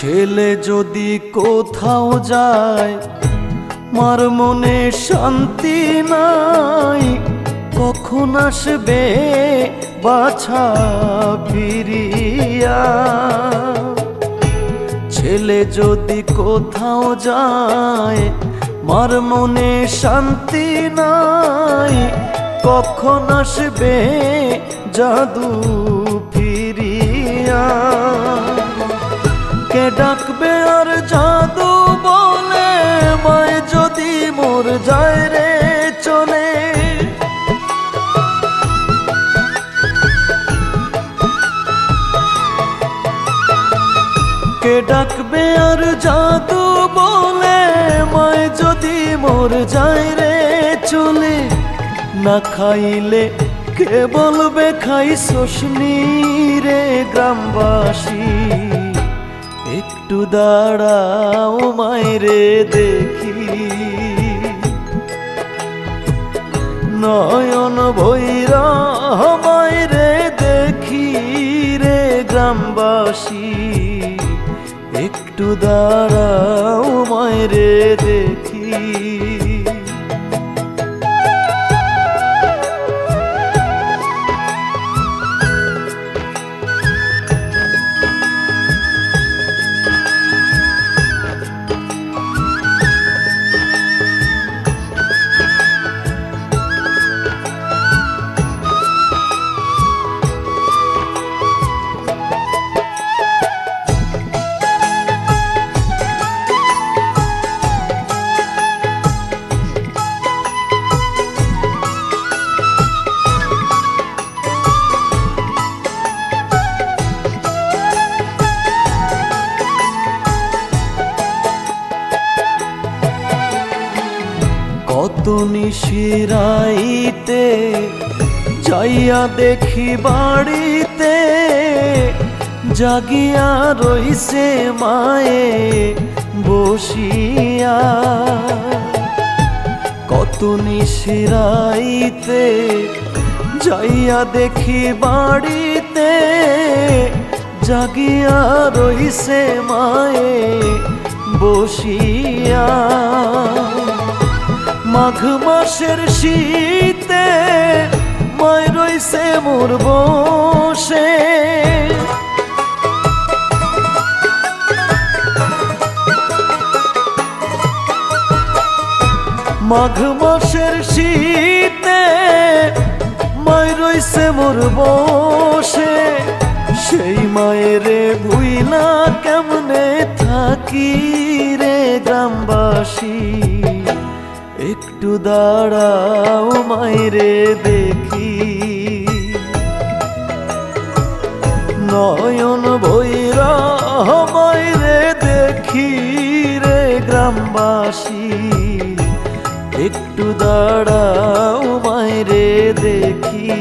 ছেলে যদি কোথাও যায় মার মনে শান্তি নাই, কখন আসবে বাছা ফিরিয়া। ছেলে যদি কোথাও যায় মার মনে শান্তি নাই, কখন আসবে জাদু ফিরিয়া। কে ডাকবে আর জাদু বলে মায় যদি মোর যায় রে চলে। কে ডাকবে আর জাদু বলে মায় যদি মোর যায় রে চলে। না খাইলে কে বলবে খাইছস নি রে গ্রামবাসী। একটু দাঁড়াও মায়রে দেখি, নয়ন ভৈরা মায়রে দেখি রে গ্রামবাসী। একটু দাঁড়াও মায়রে দেখি। কত নিশিরাইতে যাইয়া দেখি বাড়িতে, জাগিয়া রইছে মায়ে বসিয়া। কত নিশিরাইতে যাইয়া দেখি বাড়িতে, জাগিয়া রইছে মায়ে বসিয়া। মাঘ মাসের শীতে মায় রইছে মোর বসে। মাঘ মাসের শীতে মায় রইছে মোর বসে। সেই মায়েরে ভুইলা কেমনে থাকি রে গ্রামবাসী। একটু দাঁড়াও মায়রে দেখি, নয়ন ভৈরা মায়রে দেখি রে গ্রামবাসী। একটু দাঁড়াও মায়রে দেখি।